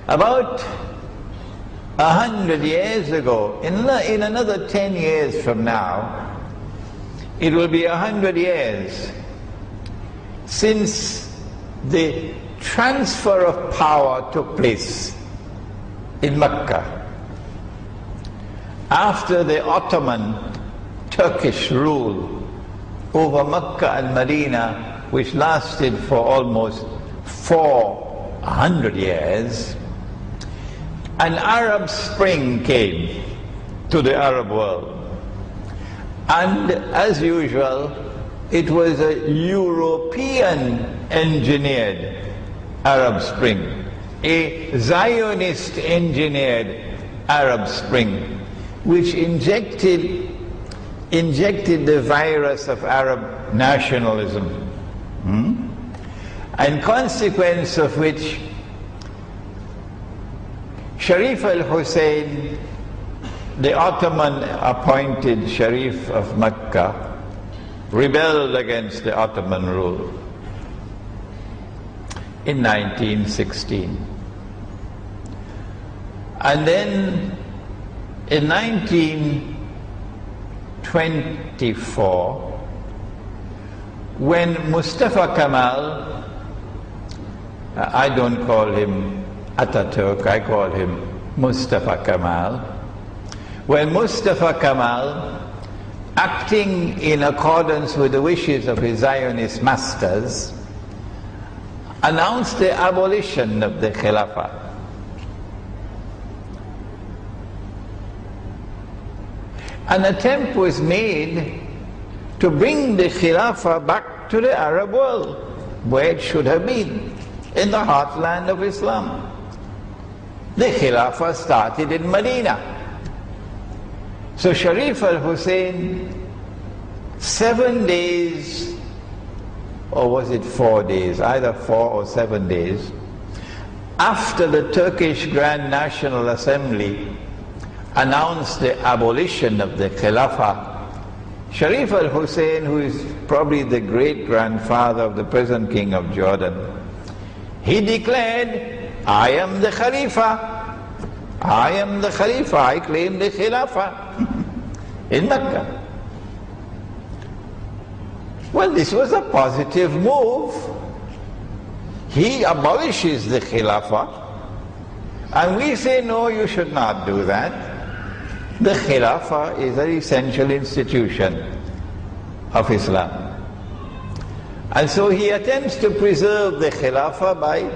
About 100 years ago, in another 10 years from now, it will be 100 years since the transfer of power took place in Mecca. After the Ottoman Turkish rule over Mecca and Medina, which lasted for almost 400 years, an Arab Spring came to the Arab world. And as usual, it was a European engineered Arab Spring, a Zionist engineered Arab Spring, which injected the virus of Arab nationalism, in consequence of which Sharif al-Hussein, the Ottoman appointed Sharif of Mecca, rebelled against the Ottoman rule in 1916. And then in 1924, when Mustafa Kemal, I don't call him Ataturk, I call him Mustafa Kemal, when Mustafa Kemal, acting in accordance with the wishes of his Zionist masters, announced the abolition of the Khilafah. An attempt was made to bring the Khilafah back to the Arab world, where it should have been, in the heartland of Islam. The Khilafah started in Medina. So Sharif al-Hussein, 7 days, or was it 4 days, either 4 or 7 days, after the Turkish Grand National Assembly announced the abolition of the Khilafah, Sharif al-Hussein, who is probably the great-grandfather of the present king of Jordan, he declared, I am the Khalifa. I am the Khalifa. I claim the Khilafah in Mecca. Well, this was a positive move. He abolishes the Khilafah, and we say, no, you should not do that. The Khilafah is an essential institution of Islam. And so he attempts to preserve the Khilafah by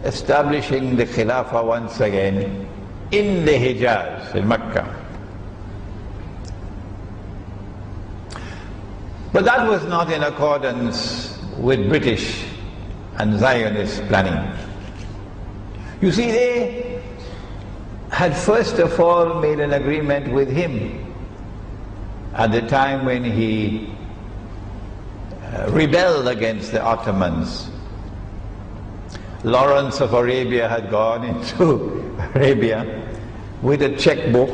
establishing the Khilafah once again in the Hijaz, in Mecca. But that was not in accordance with British and Zionist planning. You see, they had first of all made an agreement with him at the time when he rebelled against the Ottomans. Lawrence of Arabia had gone into Arabia with a checkbook,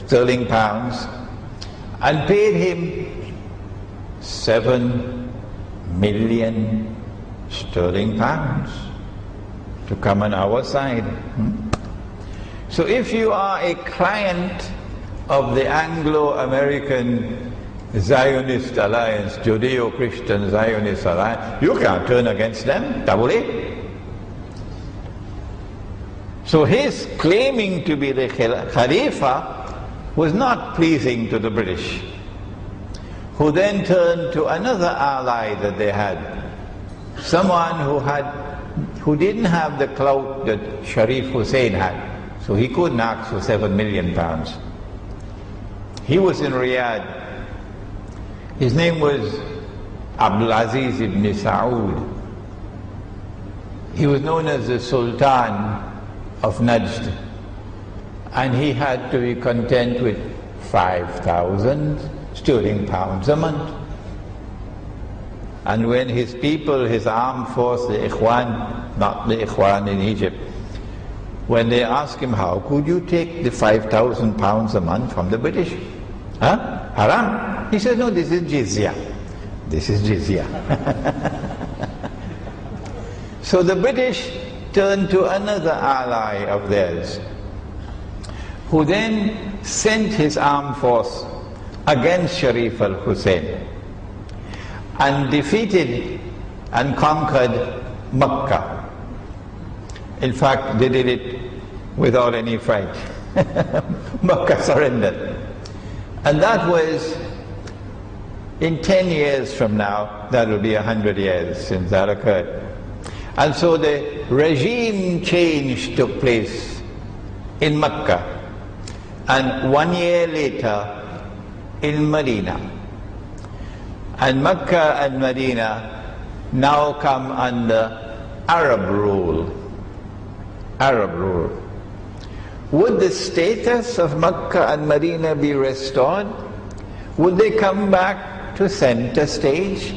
sterling pounds, and paid him 7 million sterling pounds to come on our side. So if you are a client of the Anglo-American Zionist Alliance, Judeo-Christian Zionist Alliance, you can't turn against them, double A. So his claiming to be the Khalifa was not pleasing to the British, who then turned to another ally that they had, someone who didn't have the clout that Sharif Hussein had, so he couldn't ask for 7 million pounds. He was in Riyadh. His name was Abdul Aziz ibn Sa'ud. He was known as the Sultan of Najd, and he had to be content with 5,000 sterling pounds a month. And when his people, his armed force, the Ikhwan, not the Ikhwan in Egypt, when they asked him, how could you take the 5,000 pounds a month from the British? Huh? Haram? He says, no, this is jizya. This is jizya. So the British turned to another ally of theirs, who then sent his armed force against Sharif al-Hussein and defeated and conquered Makkah. In fact, they did it without any fight. Makkah surrendered. And that was, in 10 years from now, that will be 100 years since that occurred. And so the regime change took place in Makkah, and 1 year later in Medina. And Makkah and Medina now come under Arab rule. Arab rule. Would the status of Makkah and Medina be restored? Would they come back to center stage?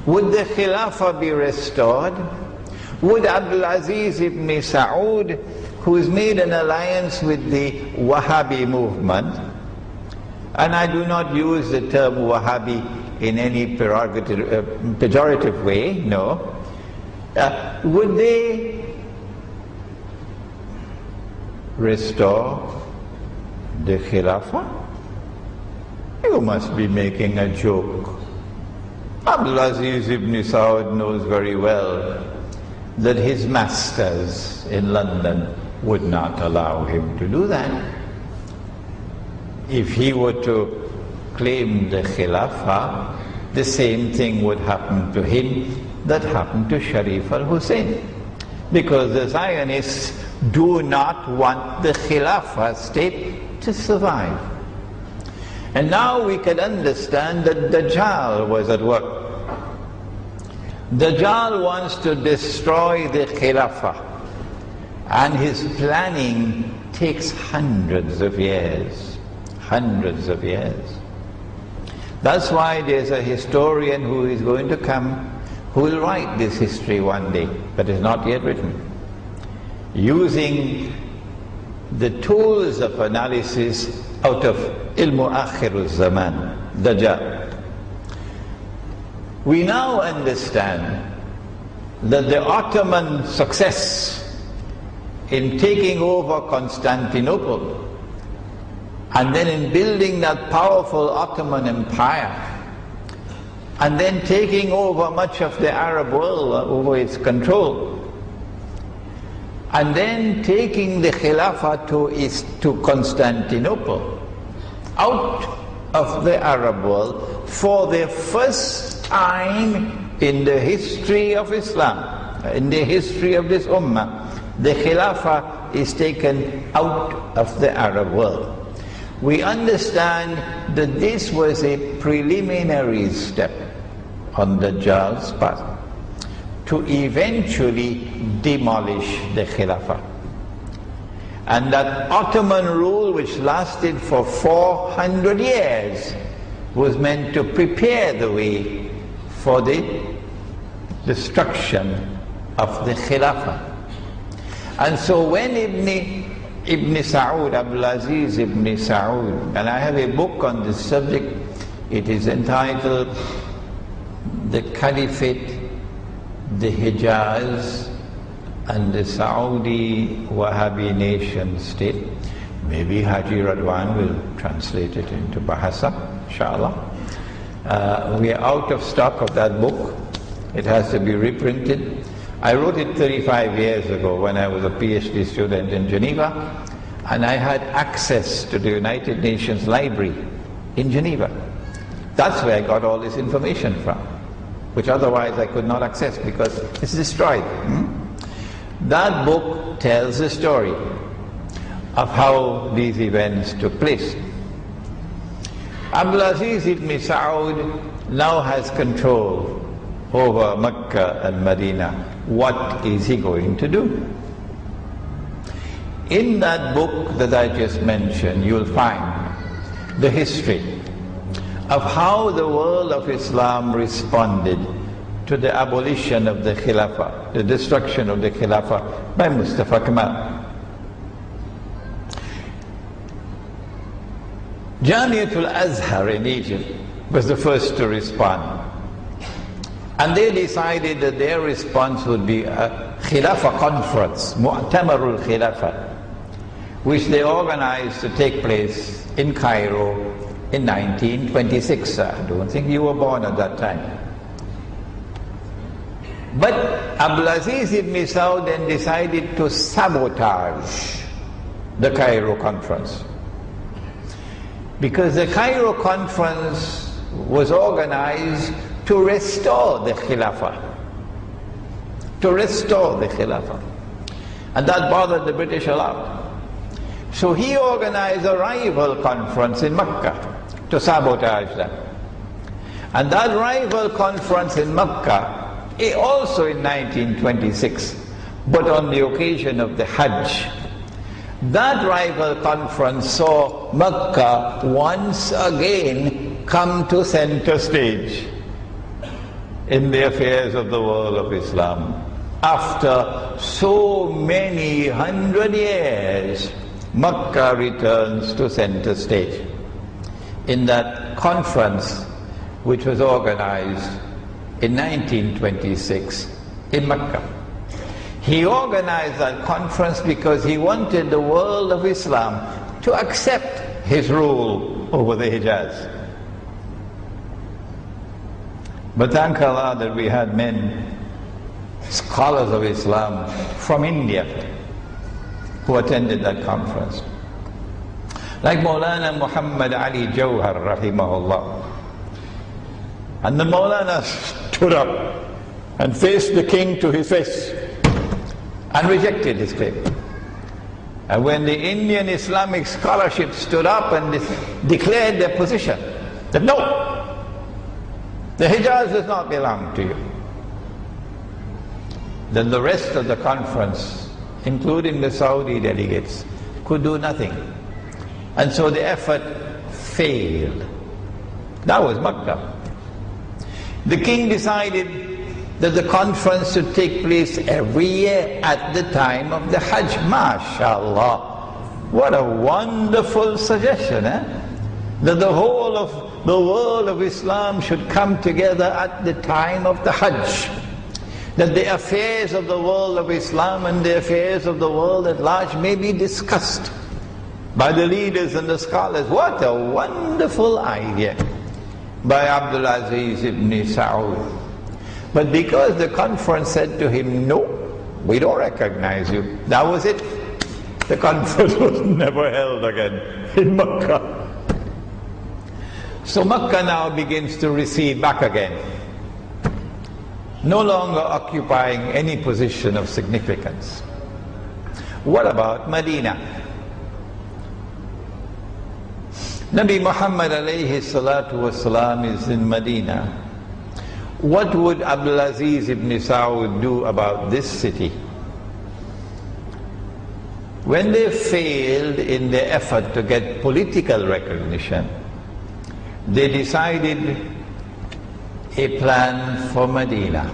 Would the Khilafah be restored? Would Abdul Aziz ibn Sa'ud, who has made an alliance with the Wahhabi movement, and I do not use the term Wahhabi in any pejorative way, no, would they restore the Khilafah? You must be making a joke. Abdul Aziz ibn Saud knows very well that his masters in London would not allow him to do that. If he were to claim the Khilafah, the same thing would happen to him that happened to Sharif al-Hussein. Because the Zionists do not want the Khilafah state to survive. And now we can understand that Dajjal was at work. Dajjal wants to destroy the Khilafah, and his planning takes hundreds of years. Hundreds of years. That's why there's a historian who is going to come, who will write this history one day, but is not yet written, using the tools of analysis out of Ilmu Akhir al-Zaman, Dajjal. We now understand that the Ottoman success in taking over Constantinople and then in building that powerful Ottoman Empire and then taking over much of the Arab world over its control, and then taking the Khilafah to Constantinople, out of the Arab world, for the first time in the history of Islam, in the history of this Ummah, the Khilafah is taken out of the Arab world. We understand that this was a preliminary step on Dajjal's path to eventually demolish the Khilafah. And that Ottoman rule, which lasted for 400 years, was meant to prepare the way for the destruction of the Khilafah. And so when Ibn Saud, Abdul Aziz ibn Saud, and I have a book on this subject, it is entitled The Caliphate, the Hijaz, and the Saudi Wahhabi nation state. Maybe Haji Radwan will translate it into Bahasa, inshallah. We are out of stock of that book. It has to be reprinted. I wrote it 35 years ago when I was a PhD student in Geneva, and I had access to the United Nations Library in Geneva. That's where I got all this information from, which otherwise I could not access because it's destroyed. That book tells the story of how these events took place. Abdul Aziz ibn Saud now has control over Mecca and Medina. What is he going to do? In that book that I just mentioned, you'll find the history of how the world of Islam responded to the abolition of the Khilafah, the destruction of the Khilafah by Mustafa Kemal. Jamiatul Azhar in Egypt was the first to respond. And they decided that their response would be a Khilafah conference, Mu'tamarul Khilafah, which they organized to take place in Cairo in 1926. I don't think you were born at that time. But Abdulaziz ibn Saud then decided to sabotage the Cairo conference, because the Cairo conference was organized to restore the Khilafah. To restore the Khilafah. And that bothered the British a lot. So he organized a rival conference in Mecca to sabotage them. And that rival conference in Mecca, also in 1926, but on the occasion of the Hajj, that rival conference saw Mecca once again come to center stage in the affairs of the world of Islam. After so many 100 years, Mecca returns to center stage in that conference which was organized in 1926 in Mecca. He organized that conference because he wanted the world of Islam to accept his rule over the Hijaz. But thank Allah that we had men, scholars of Islam from India, who attended that conference. Like Maulana Muhammad Ali Jawhar rahimahullah. And the Maulana stood up and faced the king to his face and rejected his claim. And when the Indian Islamic scholarship stood up and declared their position, that no, the Hijaz does not belong to you, then the rest of the conference, including the Saudi delegates, could do nothing. And so the effort failed. That was Makkah. The king decided that the conference should take place every year at the time of the Hajj. MashaAllah. What a wonderful suggestion, eh? That the whole of the world of Islam should come together at the time of the Hajj. That the affairs of the world of Islam and the affairs of the world at large may be discussed by the leaders and the scholars. What a wonderful idea by Abdulaziz ibn Saud. But because the conference said to him, no, we don't recognize you, that was it. The conference was never held again in Mecca. So Mecca now begins to recede back again, no longer occupying any position of significance. What about Medina? Nabi Muhammad alayhi salatu wasalam is in Medina. What would Abdulaziz ibn Saud do about this city? When they failed in their effort to get political recognition, they decided a plan for Medina,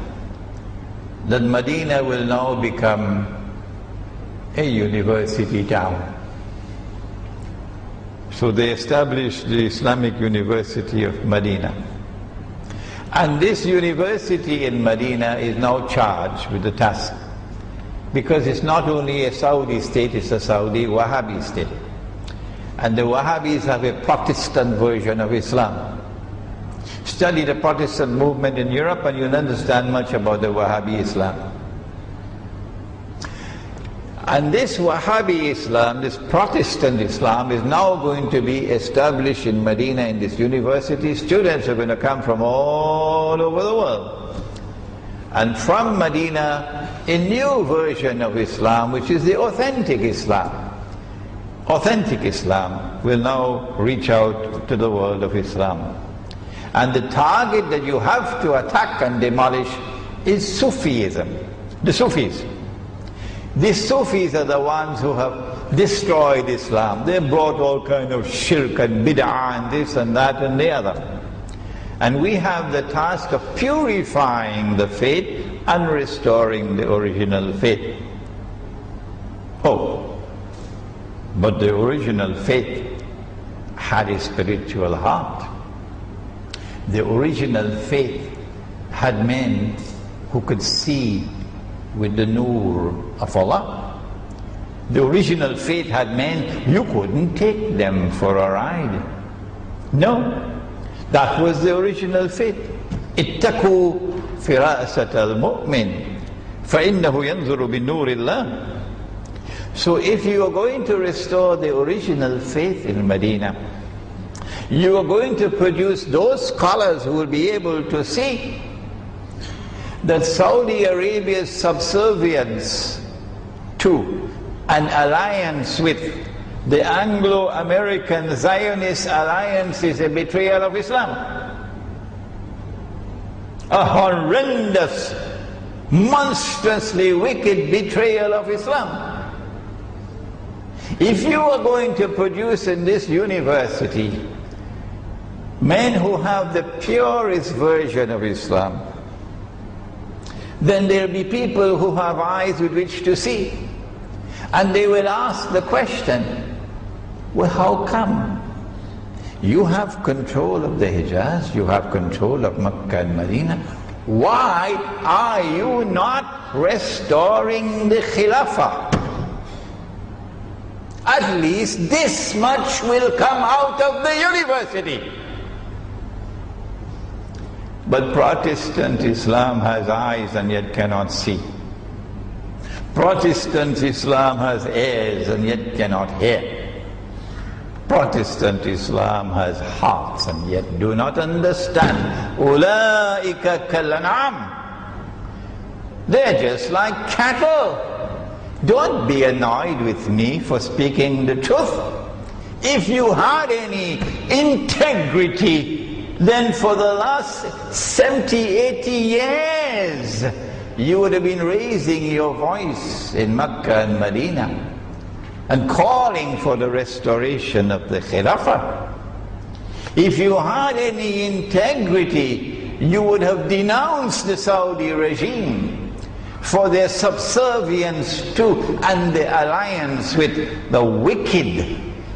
that Medina will now become a university town. So they established the Islamic University of Medina. And this university in Medina is now charged with the task, because it's not only a Saudi state, it's a Saudi Wahhabi state. And the Wahhabis have a Protestant version of Islam. Study the Protestant movement in Europe and you'll understand much about the Wahhabi Islam. And this Wahhabi Islam, this Protestant Islam, is now going to be established in Medina in this university. Students are going to come from all over the world. And from Medina, a new version of Islam, which is the authentic Islam. Authentic Islam will now reach out to the world of Islam. And the target that you have to attack and demolish is Sufism, the Sufis. These Sufis are the ones who have destroyed Islam. They brought all kind of shirk and bid'ah and this and that and the other. And we have the task of purifying the faith and restoring the original faith. Oh, but the original faith had a spiritual heart. The original faith had men who could see with the nur of Allah. The original faith had men, you couldn't take them for a ride. No, that was the original faith. اتقوا فراسة المؤمن فإنه ينظر بنور الله. So if you are going to restore the original faith in Medina, you are going to produce those scholars who will be able to see that Saudi Arabia's subservience to an alliance with the Anglo-American Zionist alliance is a betrayal of Islam. A horrendous, monstrously wicked betrayal of Islam. If you are going to produce in this university men who have the purest version of Islam, then there will be people who have eyes with which to see. And they will ask the question, well, how come? You have control of the Hijaz, you have control of Makkah and Medina. Why are you not restoring the Khilafah? At least this much will come out of the university. But Protestant Islam has eyes and yet cannot see. Protestant Islam has ears and yet cannot hear. Protestant Islam has hearts and yet do not understand. Ulaika kal-an'am. They're just like cattle. Don't be annoyed with me for speaking the truth. If you had any integrity, then for the last 70, 80 years, you would have been raising your voice in Makkah and Medina and calling for the restoration of the Khilafah. If you had any integrity, you would have denounced the Saudi regime for their subservience to and the alliance with the wicked,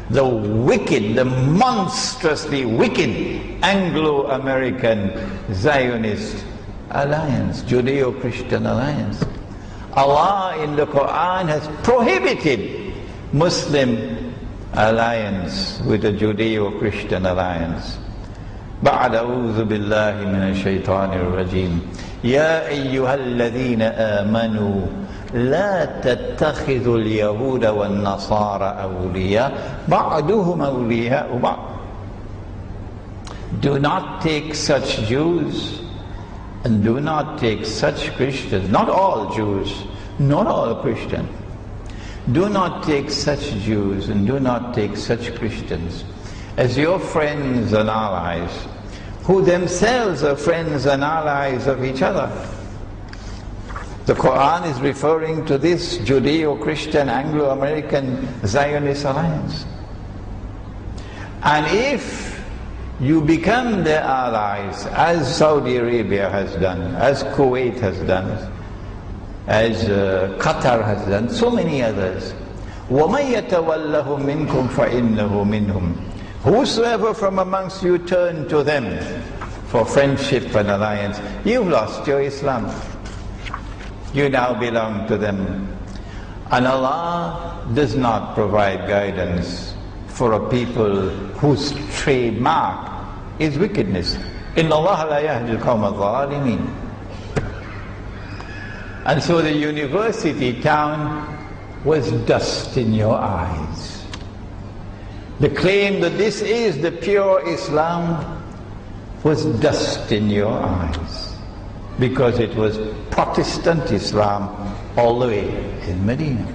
the monstrously wicked Anglo-American Zionist alliance, Judeo-Christian alliance. Allah in the Quran has prohibited Muslim alliance with a Judeo-Christian alliance. بعد أعوذ بالله من الشيطان الرجيم يا أيها الذين آمنوا لا تتخذوا اليهود والنصارى أولياء بعضهم أولياء بعض. Do not take such Jews and do not take such Christians, not all Jews, not all Christians. Do not take such Jews and do not take such Christians as your friends and allies, who themselves are friends and allies of each other. The Quran is referring to this Judeo-Christian Anglo-American Zionist alliance. And if you become their allies, as Saudi Arabia has done, as Kuwait has done, as Qatar has done, so many others, وَمَن يَتَوَلَّهُم مِّنكُمْ فَإِنَّهُ مِنْهُمْ. Whosoever from amongst you turn to them for friendship and alliance, you've lost your Islam. You now belong to them. And Allah does not provide guidance for a people whose trademark is wickedness. إِنَّ اللَّهَ لَا يَهْدِي الْقَوْمَ الظَّالِمِينَ. And so the university town was dust in your eyes. The claim that this is the pure Islam was dust in your eyes, because it was Protestant Islam all the way in Medina.